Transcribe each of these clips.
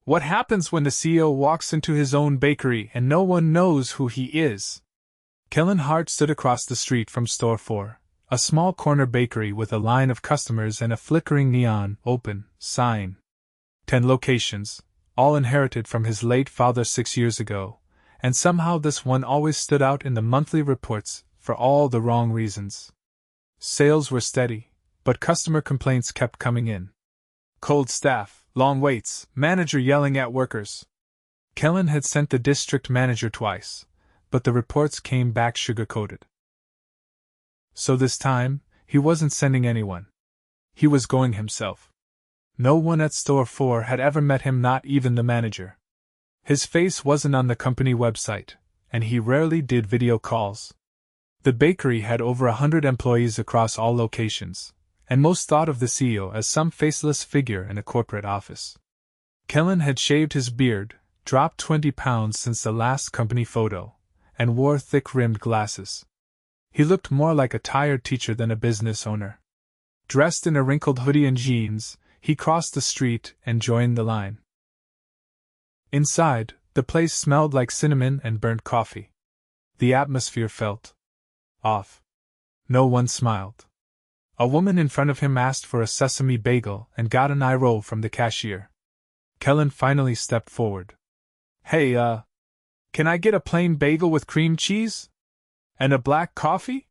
What happens when the CEO walks into his own bakery and no one knows who he is? Kellan Hart stood across the street from Store 4, a small corner bakery with a line of customers and a flickering neon open sign. 10 locations, all inherited from his late father 6 years ago, and somehow this one always stood out in the monthly reports for all the wrong reasons. Sales were steady, but customer complaints kept coming in. Cold staff, long waits, manager yelling at workers. Kellan had sent the district manager twice, but the reports came back sugar-coated. So this time, he wasn't sending anyone. He was going himself. No one at Store 4 had ever met him, not even the manager. His face wasn't on the company website, and he rarely did video calls. The bakery had over 100 employees across all locations, and most thought of the CEO as some faceless figure in a corporate office. Kellan had shaved his beard, dropped 20 pounds since the last company photo, and wore thick-rimmed glasses. He looked more like a tired teacher than a business owner. Dressed in a wrinkled hoodie and jeans, he crossed the street and joined the line. Inside, the place smelled like cinnamon and burnt coffee. The atmosphere felt off. No one smiled. A woman in front of him asked for a sesame bagel and got an eye roll from the cashier. Kellan finally stepped forward. Hey, can I get a plain bagel with cream cheese? And a black coffee?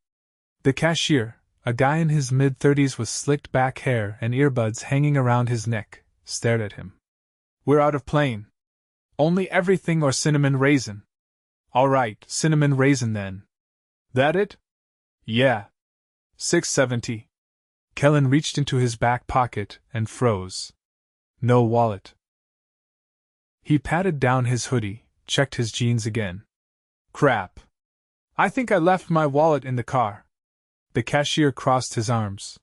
The cashier, a guy in his mid-30s with slicked back hair and earbuds hanging around his neck, stared at him. We're out of plain. Only everything or cinnamon raisin. All right, cinnamon raisin then. That it? Yeah. $6.70. Kellan reached into his back pocket and froze. No wallet. He patted down his hoodie, checked his jeans again. Crap. I think I left my wallet in the car. The cashier crossed his arms.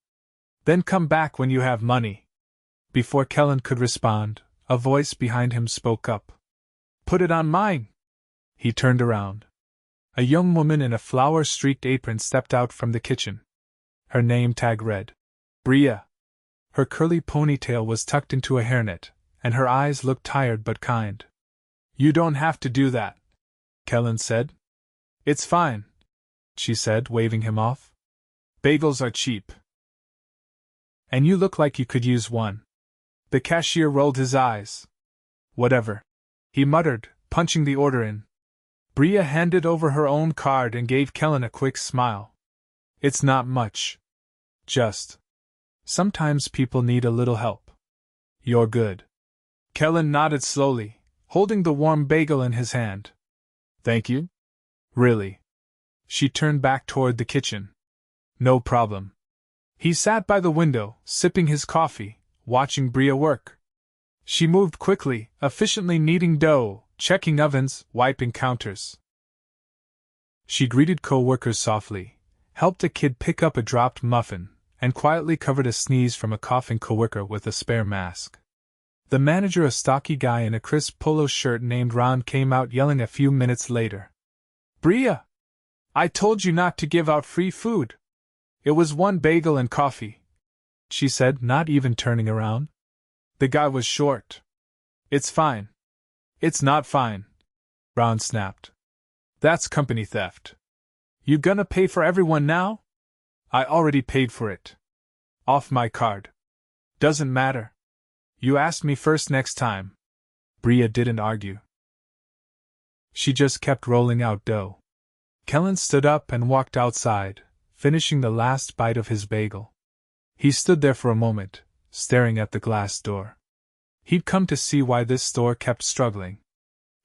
Then come back when you have money. Before Kellan could respond, a voice behind him spoke up. Put it on mine. He turned around. A young woman in a flower-streaked apron stepped out from the kitchen. Her name tag read, Bria. Her curly ponytail was tucked into a hairnet, and her eyes looked tired but kind. You don't have to do that, Kellan said. It's fine, she said, waving him off. Bagels are cheap. And you look like you could use one. The cashier rolled his eyes. Whatever, he muttered, punching the order in. Bria handed over her own card and gave Kellan a quick smile. It's not much. Just. Sometimes people need a little help. You're good. Kellan nodded slowly, holding the warm bagel in his hand. Thank you? Really? She turned back toward the kitchen. No problem. He sat by the window, sipping his coffee, watching Bria work. She moved quickly, efficiently kneading dough, checking ovens, wiping counters. She greeted co-workers softly, helped a kid pick up a dropped muffin, and quietly covered a sneeze from a coughing coworker with a spare mask. The manager, a stocky guy in a crisp polo shirt named Ron, came out yelling a few minutes later. Bria! I told you not to give out free food. It was one bagel and coffee, she said, not even turning around. The guy was short. It's fine. It's not fine, Ron snapped. That's company theft. You gonna pay for everyone now? I already paid for it. Off my card. Doesn't matter. You asked me first next time. Bria didn't argue. She just kept rolling out dough. Kellan stood up and walked outside, finishing the last bite of his bagel. He stood there for a moment, staring at the glass door. He'd come to see why this store kept struggling.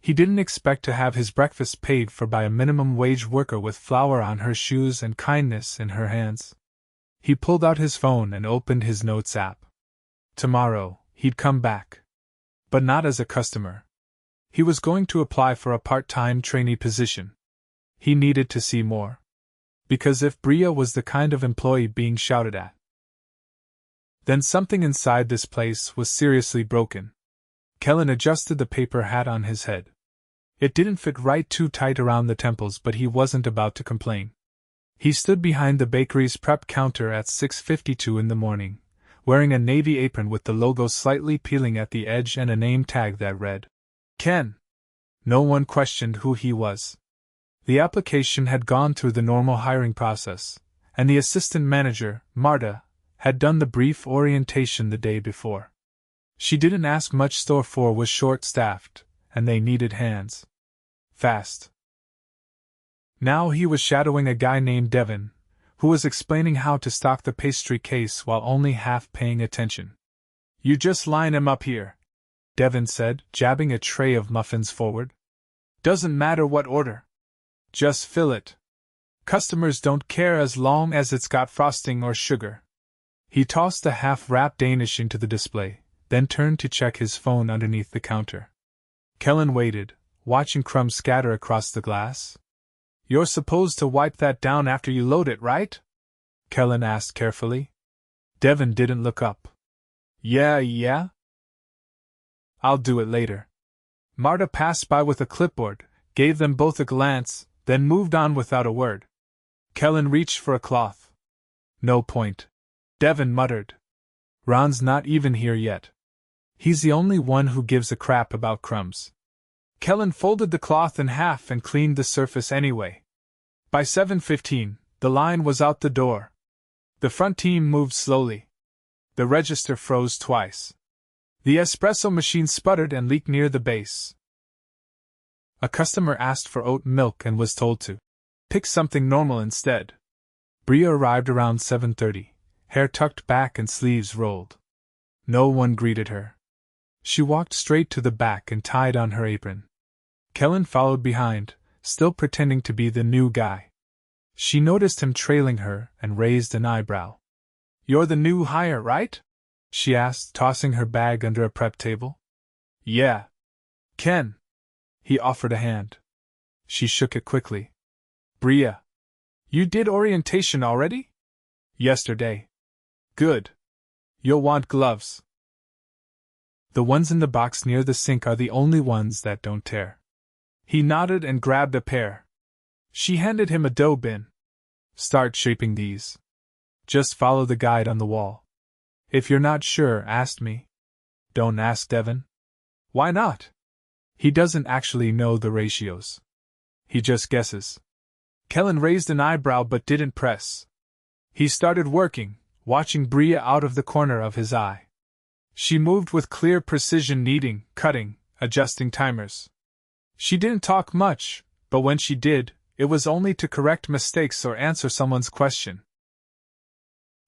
He didn't expect to have his breakfast paid for by a minimum wage worker with flour on her shoes and kindness in her hands. He pulled out his phone and opened his notes app. Tomorrow, he'd come back. But not as a customer. He was going to apply for a part-time trainee position. He needed to see more. Because if Bria was the kind of employee being shouted at, then something inside this place was seriously broken. Kellan adjusted the paper hat on his head. It didn't fit right too tight around the temples, but he wasn't about to complain. He stood behind the bakery's prep counter at 6:52 in the morning, wearing a navy apron with the logo slightly peeling at the edge and a name tag that read, Ken. No one questioned who he was. The application had gone through the normal hiring process, and the assistant manager, Marta, had done the brief orientation the day before. She didn't ask much. Store 4 was short-staffed, and they needed hands. Fast. Now he was shadowing a guy named Devin, who was explaining how to stock the pastry case while only half paying attention. You just line 'em up here, Devin said, jabbing a tray of muffins forward. Doesn't matter what order. Just fill it. Customers don't care as long as it's got frosting or sugar. He tossed the half-wrapped Danish into the display, then turned to check his phone underneath the counter. Kellan waited, watching crumbs scatter across the glass. You're supposed to wipe that down after you load it, right? Kellan asked carefully. Devin didn't look up. Yeah? I'll do it later. Marta passed by with a clipboard, gave them both a glance, then moved on without a word. Kellan reached for a cloth. No point. Devin muttered. Ron's not even here yet. He's the only one who gives a crap about crumbs. Kellan folded the cloth in half and cleaned the surface anyway. By 7:15, the line was out the door. The front team moved slowly. The register froze twice. The espresso machine sputtered and leaked near the base. A customer asked for oat milk and was told to pick something normal instead. Bria arrived around 7:30, hair tucked back and sleeves rolled. No one greeted her. She walked straight to the back and tied on her apron. Kellan followed behind, still pretending to be the new guy. She noticed him trailing her and raised an eyebrow. You're the new hire, right? She asked, tossing her bag under a prep table. Yeah. Ken. He offered a hand. She shook it quickly. Bria. You did orientation already? Yesterday. Good. You'll want gloves. The ones in the box near the sink are the only ones that don't tear. He nodded and grabbed a pair. She handed him a dough bin. Start shaping these. Just follow the guide on the wall. If you're not sure, ask me. Don't ask Devin. Why not? He doesn't actually know the ratios. He just guesses. Kellan raised an eyebrow but didn't press. He started working, watching Bria out of the corner of his eye. She moved with clear precision, kneading, cutting, adjusting timers. She didn't talk much, but when she did, it was only to correct mistakes or answer someone's question.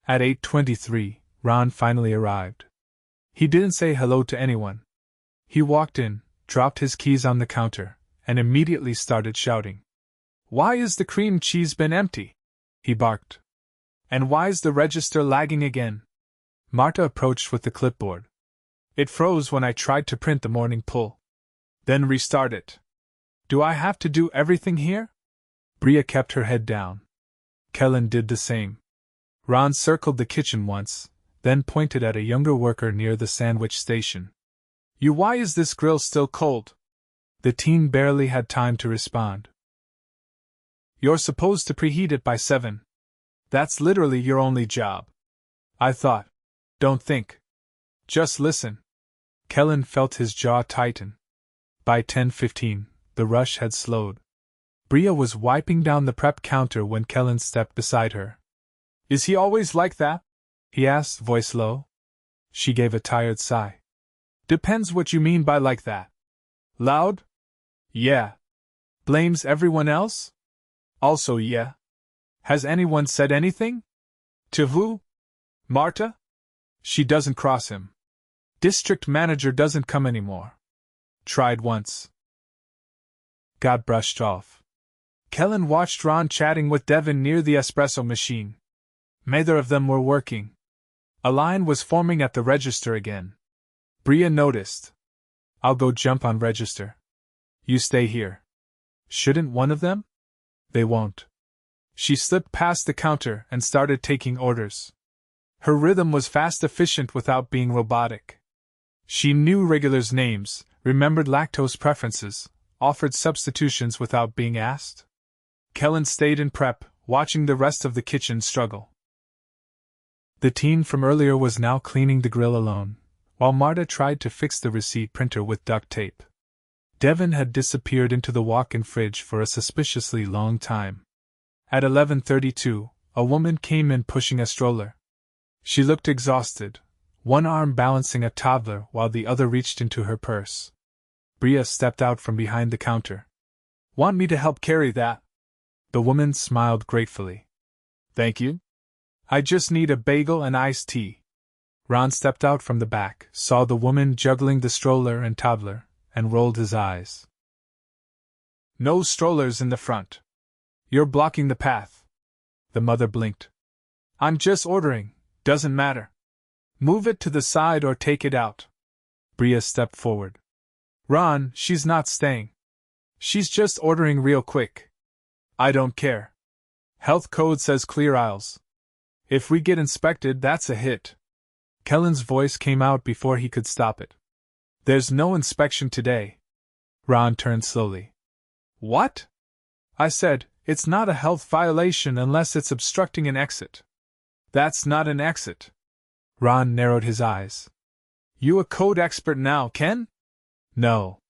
At 8:23, Ron finally arrived. He didn't say hello to anyone. He walked in, dropped his keys on the counter, and immediately started shouting. Why is the cream cheese bin empty? He barked. And why's the register lagging again? Marta approached with the clipboard. It froze when I tried to print the morning pull. Then restart it. Do I have to do everything here? Bria kept her head down. Kellan did the same. Ron circled the kitchen once, then pointed at a younger worker near the sandwich station. Why is this grill still cold? The teen barely had time to respond. You're supposed to preheat it by 7. That's literally your only job. I thought. Don't think. Just listen. Kellan felt his jaw tighten. By 10:15, the rush had slowed. Bria was wiping down the prep counter when Kellan stepped beside her. Is he always like that? He asked, voice low. She gave a tired sigh. Depends what you mean by like that. Loud? Yeah. Blames everyone else? Also yeah. Has anyone said anything? To who? Marta? She doesn't cross him. District manager doesn't come anymore. Tried once. Got brushed off. Kellan watched Ron chatting with Devin near the espresso machine. Neither of them were working. A line was forming at the register again. Bria noticed. I'll go jump on register. You stay here. Shouldn't one of them? They won't. She slipped past the counter and started taking orders. Her rhythm was fast, efficient without being robotic. She knew regulars' names, remembered lactose preferences, offered substitutions without being asked. Kellan stayed in prep, watching the rest of the kitchen struggle. The teen from earlier was now cleaning the grill alone, while Marta tried to fix the receipt printer with duct tape. Devin had disappeared into the walk-in fridge for a suspiciously long time. At 11:32, a woman came in pushing a stroller. She looked exhausted, one arm balancing a toddler while the other reached into her purse. Bria stepped out from behind the counter. "Want me to help carry that?" The woman smiled gratefully. "Thank you. I just need a bagel and iced tea." Ron stepped out from the back, saw the woman juggling the stroller and toddler, and rolled his eyes. "No strollers in the front. You're blocking the path." The mother blinked. "I'm just ordering, doesn't matter. Move it to the side or take it out." Bria stepped forward. "Ron, she's not staying. She's just ordering real quick." "I don't care. Health code says clear aisles. If we get inspected, that's a hit." Kellan's voice came out before he could stop it. "There's no inspection today." Ron turned slowly. "What?" "I said, it's not a health violation unless it's obstructing an exit." "That's not an exit." Ron narrowed his eyes. "You a code expert now, Ken?" "No.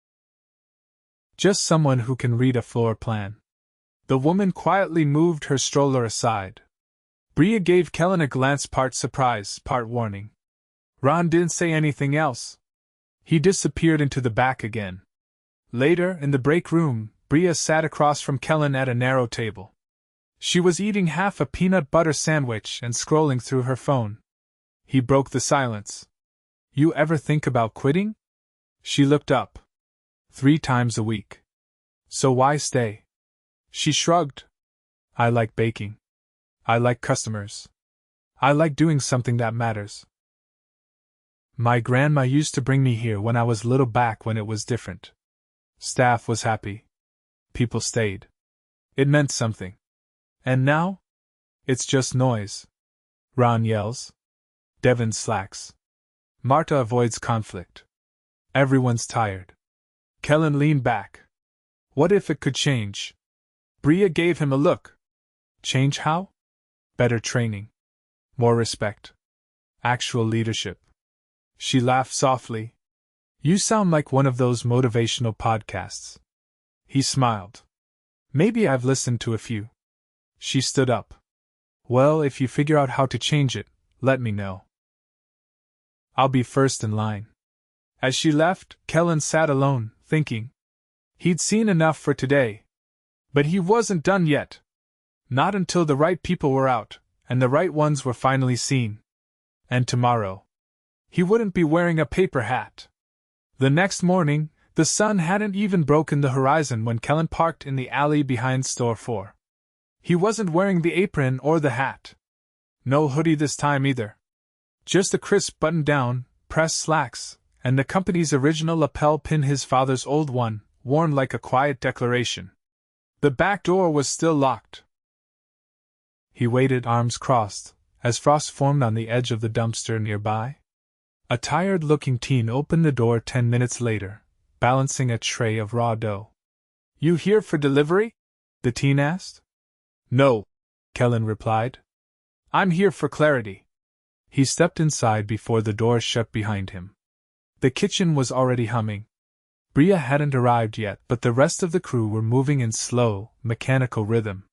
Just someone who can read a floor plan." The woman quietly moved her stroller aside. Bria gave Kellan a glance, part surprise, part warning. Ron didn't say anything else. He disappeared into the back again. Later, in the break room, Bria sat across from Kellan at a narrow table. She was eating half a peanut butter sandwich and scrolling through her phone. He broke the silence. "You ever think about quitting?" She looked up. 3 times a week. "So why stay?" She shrugged. "I like baking. I like customers. I like doing something that matters. My grandma used to bring me here when I was little, back when it was different. Staff was happy. People stayed. It meant something. And now? It's just noise." Ron yells. Devin slacks. Marta avoids conflict. Everyone's tired. Kellan leaned back. What if it could change? Bria gave him a look. Change how? Better training. More respect. Actual leadership. She laughed softly. You sound like one of those motivational podcasts. He smiled. Maybe I've listened to a few. She stood up. Well, if you figure out how to change it, let me know. I'll be first in line. As she left, Kellan sat alone, thinking. He'd seen enough for today. But he wasn't done yet. Not until the right people were out, and the right ones were finally seen. And tomorrow. He wouldn't be wearing a paper hat. The next morning, the sun hadn't even broken the horizon when Kellan parked in the alley behind Store 4. He wasn't wearing the apron or the hat. No hoodie this time either. Just a crisp button-down, pressed slacks, and the company's original lapel pin, his father's old one, worn like a quiet declaration. The back door was still locked. He waited, arms crossed, as frost formed on the edge of the dumpster nearby. A tired-looking teen opened the door 10 minutes later, balancing a tray of raw dough. You here for delivery? The teen asked. No, Kellan replied. I'm here for clarity. He stepped inside before the door shut behind him. The kitchen was already humming. Bria hadn't arrived yet, but the rest of the crew were moving in slow, mechanical rhythm.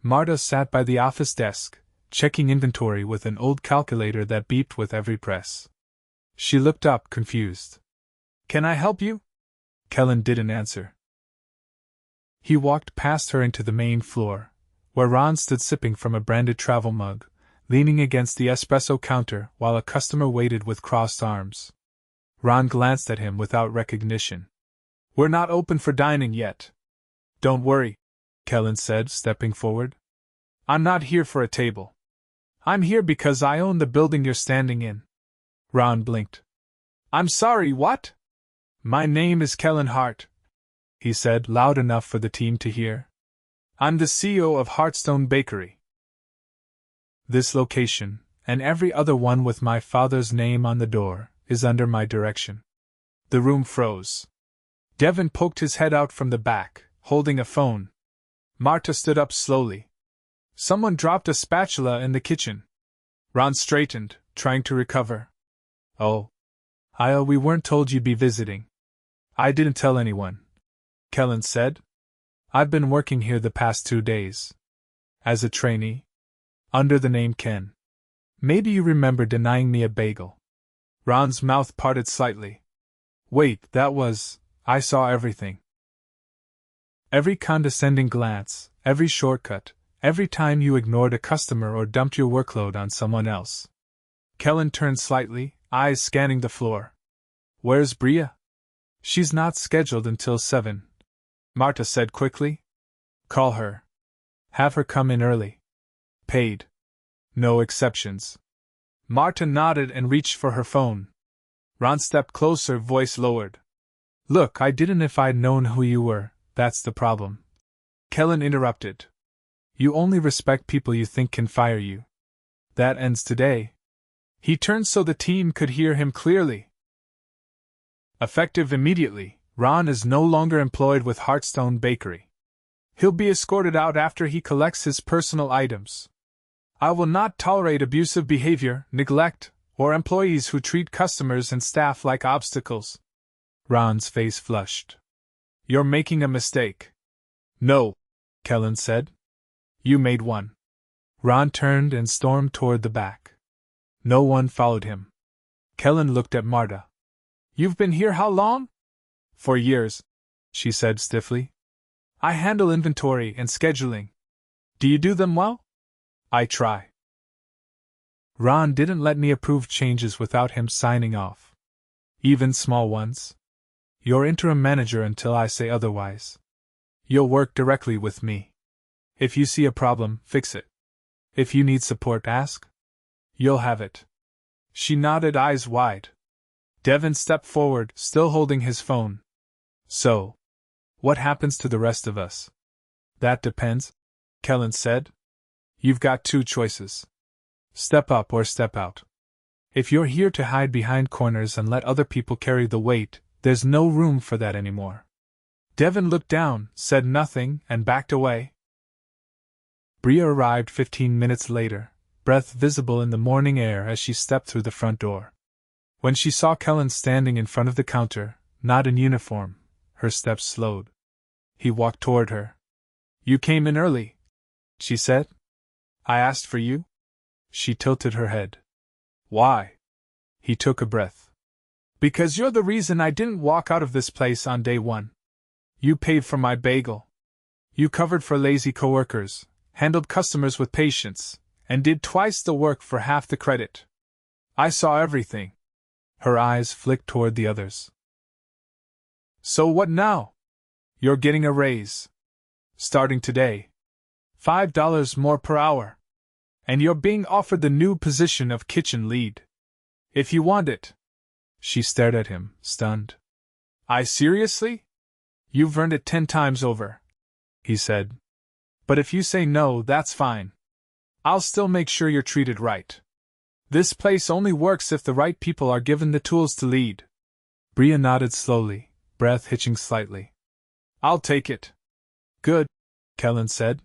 Marta sat by the office desk, checking inventory with an old calculator that beeped with every press. She looked up, confused. Can I help you? Kellan didn't answer. He walked past her into the main floor, where Ron stood sipping from a branded travel mug, leaning against the espresso counter while a customer waited with crossed arms. Ron glanced at him without recognition. We're not open for dining yet. Don't worry, Kellan said, stepping forward. I'm not here for a table. I'm here because I own the building you're standing in. Ron blinked. I'm sorry, what? My name is Kellan Hart, he said, loud enough for the team to hear. I'm the CEO of Hartstone Bakery. This location, and every other one with my father's name on the door, is under my direction. The room froze. Devin poked his head out from the back, holding a phone. Marta stood up slowly. Someone dropped a spatula in the kitchen. Ron straightened, trying to recover. Oh. We weren't told you'd be visiting. I didn't tell anyone, Kellan said. I've been working here the past 2 days. As a trainee. Under the name Ken. Maybe you remember denying me a bagel. Ron's mouth parted slightly. Wait, I saw everything. Every condescending glance, every shortcut, every time you ignored a customer or dumped your workload on someone else. Kellan turned slightly, eyes scanning the floor. Where's Bria? She's not scheduled until 7. Marta said quickly. Call her. Have her come in early. Paid. No exceptions. Marta nodded and reached for her phone. Ron stepped closer, voice lowered. Look, I didn't if I'd known who you were, that's the problem. Kellan interrupted. You only respect people you think can fire you. That ends today. He turned so the team could hear him clearly. Effective immediately, Ron is no longer employed with Hartstone Bakery. He'll be escorted out after he collects his personal items. I will not tolerate abusive behavior, neglect, or employees who treat customers and staff like obstacles. Ron's face flushed. You're making a mistake. No, Kellan said. You made one. Ron turned and stormed toward the back. No one followed him. Kellan looked at Marta. You've been here how long? For years, she said stiffly. I handle inventory and scheduling. Do you do them well? I try. Ron didn't let me approve changes without him signing off. Even small ones. You're interim manager until I say otherwise. You'll work directly with me. If you see a problem, fix it. If you need support, ask. You'll have it. She nodded, eyes wide. Devin stepped forward, still holding his phone. So, what happens to the rest of us? That depends, Kellan said. You've got 2 choices. Step up or step out. If you're here to hide behind corners and let other people carry the weight, there's no room for that anymore. Devin looked down, said nothing, and backed away. Bria arrived 15 minutes later, breath visible in the morning air as she stepped through the front door. When she saw Kellan standing in front of the counter, not in uniform, her steps slowed. He walked toward her. You came in early, she said. I asked for you? She tilted her head. Why? He took a breath. Because you're the reason I didn't walk out of this place on day 1. You paid for my bagel. You covered for lazy coworkers, handled customers with patience, and did twice the work for half the credit. I saw everything. Her eyes flicked toward the others. So what now? You're getting a raise. Starting today. $5 more per hour. And you're being offered the new position of kitchen lead. If you want it. She stared at him, stunned. Seriously? You've earned it 10 times over, he said. But if you say no, that's fine. I'll still make sure you're treated right. This place only works if the right people are given the tools to lead. Bria nodded slowly, breath hitching slightly. I'll take it. Good, Kellan said.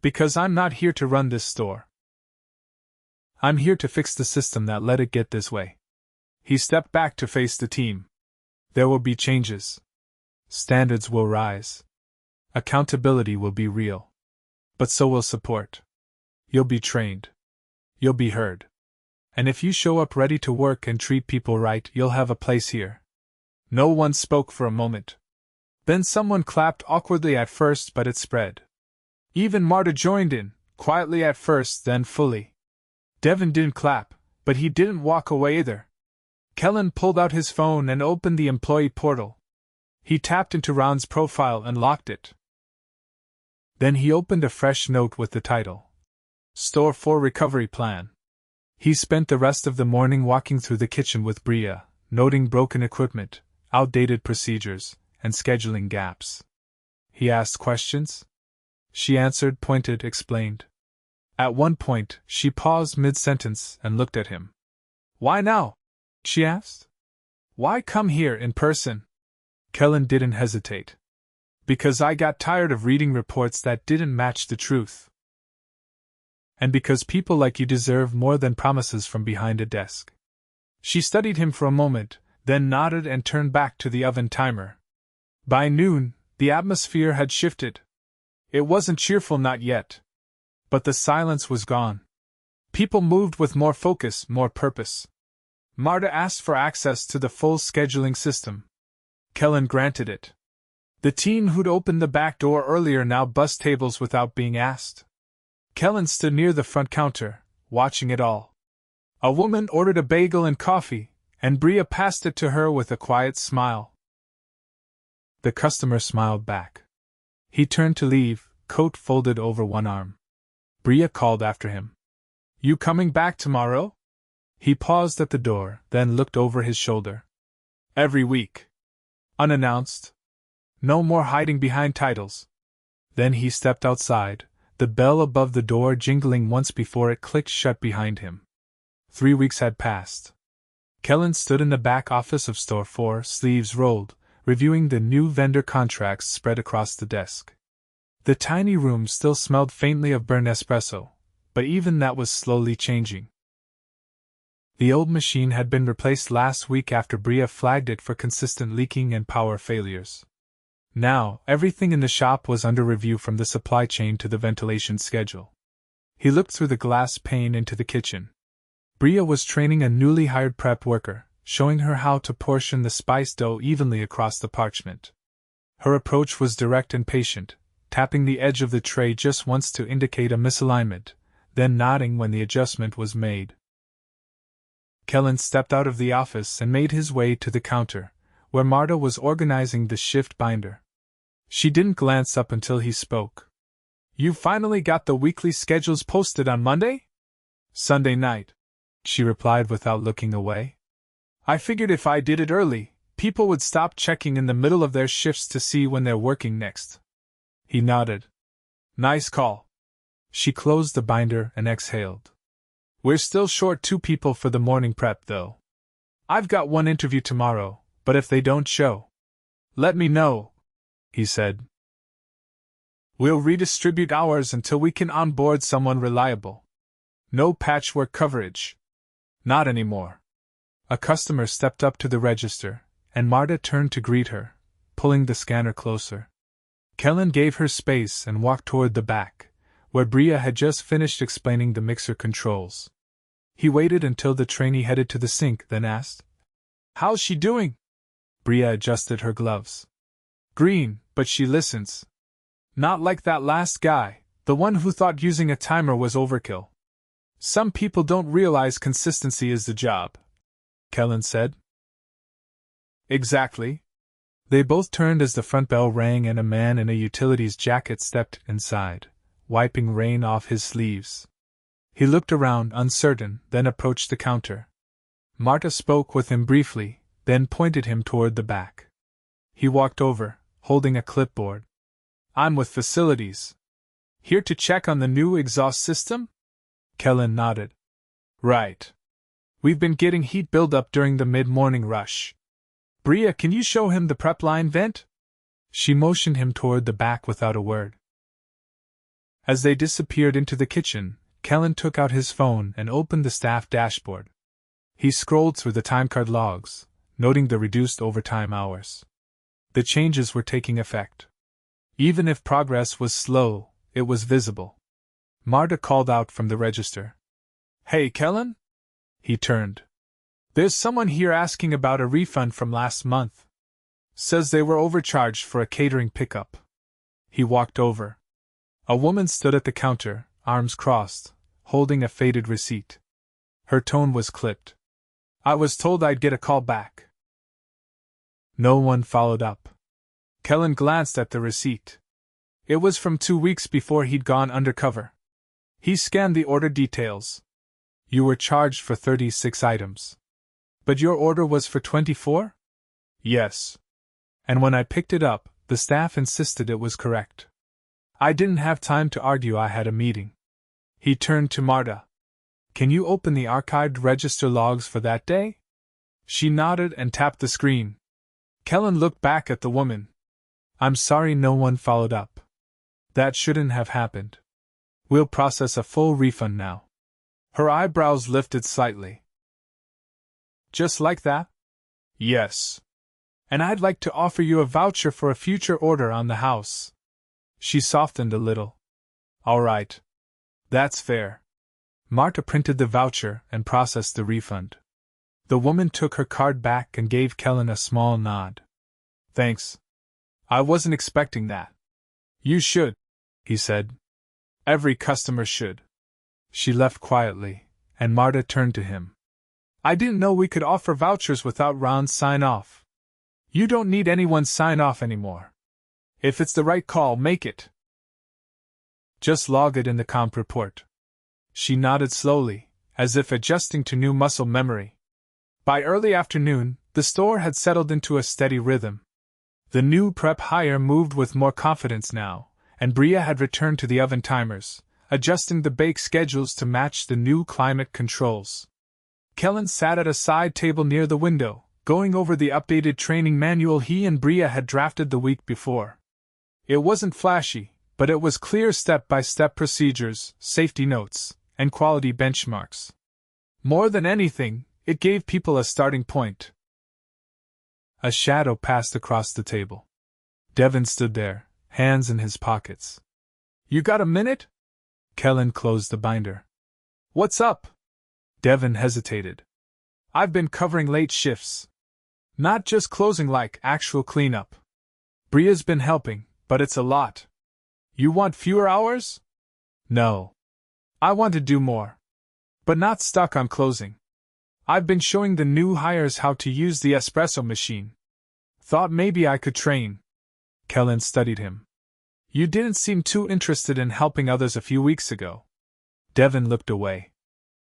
Because I'm not here to run this store. I'm here to fix the system that let it get this way. He stepped back to face the team. There will be changes. Standards will rise. Accountability will be real. But so will support. You'll be trained. You'll be heard. And if you show up ready to work and treat people right, you'll have a place here. No one spoke for a moment. Then someone clapped awkwardly at first, but it spread. Even Marta joined in, quietly at first, then fully. Devin didn't clap, but he didn't walk away either. Kellan pulled out his phone and opened the employee portal. He tapped into Ron's profile and locked it. Then he opened a fresh note with the title, Store 4 Recovery Plan. He spent the rest of the morning walking through the kitchen with Bria, noting broken equipment, outdated procedures, and scheduling gaps. He asked questions. She answered, pointed, explained. At one point, she paused mid-sentence and looked at him. Why now? She asked. Why come here in person? Kellan didn't hesitate. Because I got tired of reading reports that didn't match the truth. And because people like you deserve more than promises from behind a desk. She studied him for a moment, then nodded and turned back to the oven timer. By noon, the atmosphere had shifted. It wasn't cheerful, not yet. But the silence was gone. People moved with more focus, more purpose. Marta asked for access to the full scheduling system. Kellan granted it. The teen who'd opened the back door earlier now bussed tables without being asked. Kellan stood near the front counter, watching it all. A woman ordered a bagel and coffee, and Bria passed it to her with a quiet smile. The customer smiled back. He turned to leave, coat folded over one arm. Bria called after him. You coming back tomorrow? He paused at the door, then looked over his shoulder. Every week. Unannounced. No more hiding behind titles. Then he stepped outside, the bell above the door jingling once before it clicked shut behind him. 3 weeks had passed. Kellan stood in the back office of Store 4, sleeves rolled, reviewing the new vendor contracts spread across the desk. The tiny room still smelled faintly of burned espresso, but even that was slowly changing. The old machine had been replaced last week after Bria flagged it for consistent leaking and power failures. Now, everything in the shop was under review from the supply chain to the ventilation schedule. He looked through the glass pane into the kitchen. Bria was training a newly hired prep worker, showing her how to portion the spice dough evenly across the parchment. Her approach was direct and patient, tapping the edge of the tray just once to indicate a misalignment, then nodding when the adjustment was made. Kellan stepped out of the office and made his way to the counter, where Marta was organizing the shift binder. She didn't glance up until he spoke. You finally got the weekly schedules posted on Monday? Sunday night, she replied without looking away. I figured if I did it early, people would stop checking in the middle of their shifts to see when they're working next. He nodded. Nice call. She closed the binder and exhaled. We're still short 2 people for the morning prep, though. I've got 1 interview tomorrow, but if they don't show, let me know, he said. We'll redistribute hours until we can onboard someone reliable. No patchwork coverage. Not anymore. A customer stepped up to the register, and Marta turned to greet her, pulling the scanner closer. Kellan gave her space and walked toward the back, where Bria had just finished explaining the mixer controls. He waited until the trainee headed to the sink, then asked, How's she doing? Bria adjusted her gloves. Green, but she listens. Not like that last guy, the one who thought using a timer was overkill. Some people don't realize consistency is the job, Kellan said. Exactly. They both turned as the front bell rang and a man in a utilities jacket stepped inside, wiping rain off his sleeves. He looked around, uncertain, then approached the counter. Marta spoke with him briefly, then pointed him toward the back. He walked over, holding a clipboard. I'm with facilities. Here to check on the new exhaust system? Kellan nodded. Right. We've been getting heat buildup during the mid-morning rush. Bria, can you show him the prep line vent? She motioned him toward the back without a word. As they disappeared into the kitchen, Kellan took out his phone and opened the staff dashboard. He scrolled through the timecard logs, noting the reduced overtime hours. The changes were taking effect. Even if progress was slow, it was visible. Marta called out from the register. Hey, Kellan? He turned. There's someone here asking about a refund from last month. Says they were overcharged for a catering pickup. He walked over. A woman stood at the counter, arms crossed, holding a faded receipt. Her tone was clipped. I was told I'd get a call back. No one followed up. Kellan glanced at the receipt. It was from 2 weeks before he'd gone undercover. He scanned the order details. You were charged for 36 items. But your order was for 24? Yes. And when I picked it up, the staff insisted it was correct. I didn't have time to argue, I had a meeting. He turned to Marta. Can you open the archived register logs for that day? She nodded and tapped the screen. Kellan looked back at the woman. I'm sorry no one followed up. That shouldn't have happened. We'll process a full refund now. Her eyebrows lifted slightly. Just like that? Yes. And I'd like to offer you a voucher for a future order on the house. She softened a little. All right. That's fair. Marta printed the voucher and processed the refund. The woman took her card back and gave Kellan a small nod. Thanks. I wasn't expecting that. You should, he said. Every customer should. She left quietly, and Marta turned to him. I didn't know we could offer vouchers without Ron's sign-off. You don't need anyone's sign-off anymore. If it's the right call, make it. Just log it in the comp report. She nodded slowly, as if adjusting to new muscle memory. By early afternoon, the store had settled into a steady rhythm. The new prep hire moved with more confidence now, and Bria had returned to the oven timers, adjusting the bake schedules to match the new climate controls. Kellan sat at a side table near the window, going over the updated training manual he and Bria had drafted the week before. It wasn't flashy, but it was clear step-by-step procedures, safety notes, and quality benchmarks. More than anything, it gave people a starting point. A shadow passed across the table. Devin stood there, hands in his pockets. You got a minute? Kellan closed the binder. What's up? Devin hesitated. I've been covering late shifts. Not just closing, like actual cleanup. Bria's been helping, but it's a lot. You want fewer hours? No. I want to do more. But not stuck on closing. I've been showing the new hires how to use the espresso machine. Thought maybe I could train. Kellan studied him. You didn't seem too interested in helping others a few weeks ago. Devin looked away.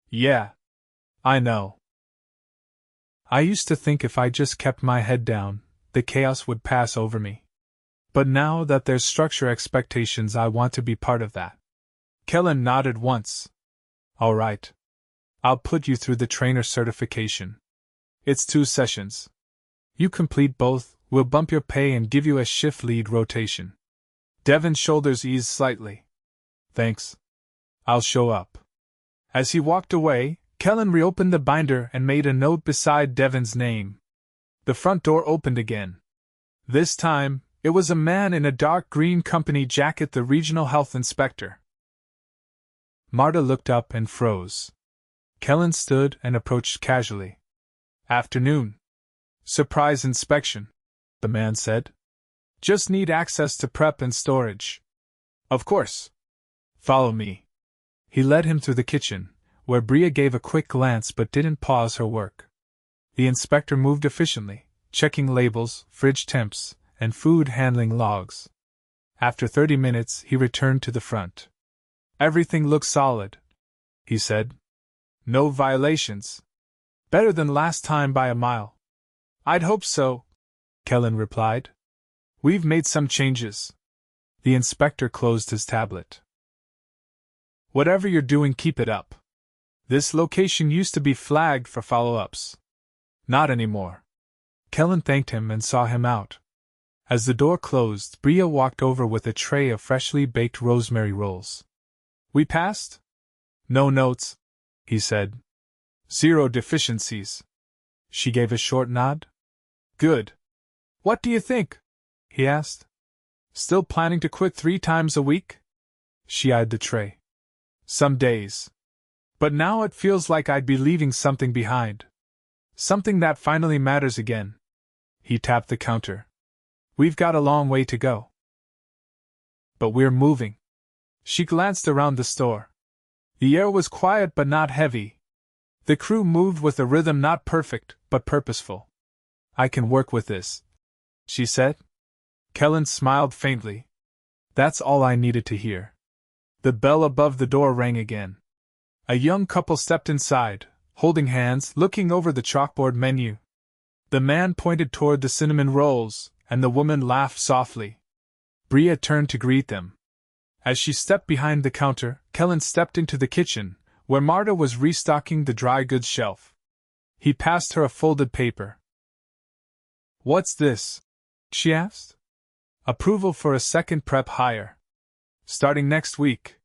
Yeah. I know. I used to think if I just kept my head down, the chaos would pass over me. But now that there's structure expectations, I want to be part of that. Kellan nodded once. All right. I'll put you through the trainer certification. It's 2 sessions. You complete both, we'll bump your pay and give you a shift lead rotation. Devin's shoulders eased slightly. Thanks. I'll show up. As he walked away, Kellan reopened the binder and made a note beside Devin's name. The front door opened again. This time, it was a man in a dark green company jacket, the regional health inspector. Marta looked up and froze. Kellan stood and approached casually. Afternoon. Surprise inspection, the man said. Just need access to prep and storage. Of course. Follow me. He led him through the kitchen, where Bria gave a quick glance but didn't pause her work. The inspector moved efficiently, checking labels, fridge temps, and food handling logs. After 30 minutes, he returned to the front. Everything looks solid, he said. No violations. Better than last time by a mile. I'd hope so, Kellan replied. We've made some changes. The inspector closed his tablet. Whatever you're doing, keep it up. This location used to be flagged for follow-ups. Not anymore. Kellan thanked him and saw him out. As the door closed, Bria walked over with a tray of freshly baked rosemary rolls. We passed? No notes, he said. 0 deficiencies. She gave a short nod. Good. What do you think? He asked. Still planning to quit 3 times a week? She eyed the tray. Some days. But now it feels like I'd be leaving something behind. Something that finally matters again. He tapped the counter. We've got a long way to go. But we're moving. She glanced around the store. The air was quiet but not heavy. The crew moved with a rhythm not perfect, but purposeful. I can work with this, she said. Kellan smiled faintly. That's all I needed to hear. The bell above the door rang again. A young couple stepped inside, holding hands, looking over the chalkboard menu. The man pointed toward the cinnamon rolls, and the woman laughed softly. Bria turned to greet them. As she stepped behind the counter, Kellan stepped into the kitchen, where Marta was restocking the dry goods shelf. He passed her a folded paper. What's this? She asked. Approval for a second prep hire. Starting next week.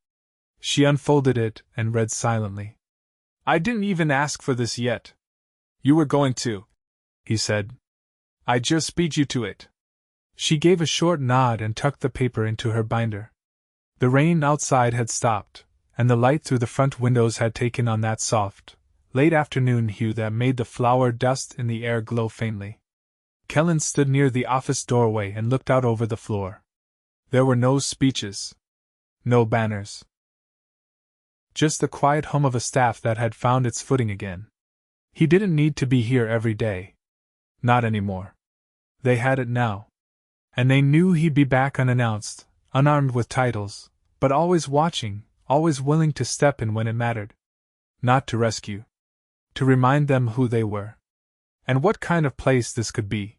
She unfolded it and read silently. I didn't even ask for this yet. You were going to, he said. I just beat you to it. She gave a short nod and tucked the paper into her binder. The rain outside had stopped, and the light through the front windows had taken on that soft, late afternoon hue that made the flour dust in the air glow faintly. Kellan stood near the office doorway and looked out over the floor. There were no speeches. No banners. Just the quiet hum of a staff that had found its footing again. He didn't need to be here every day. Not anymore. They had it now. And they knew he'd be back unannounced, unarmed with titles, but always watching, always willing to step in when it mattered. Not to rescue. To remind them who they were. And what kind of place this could be.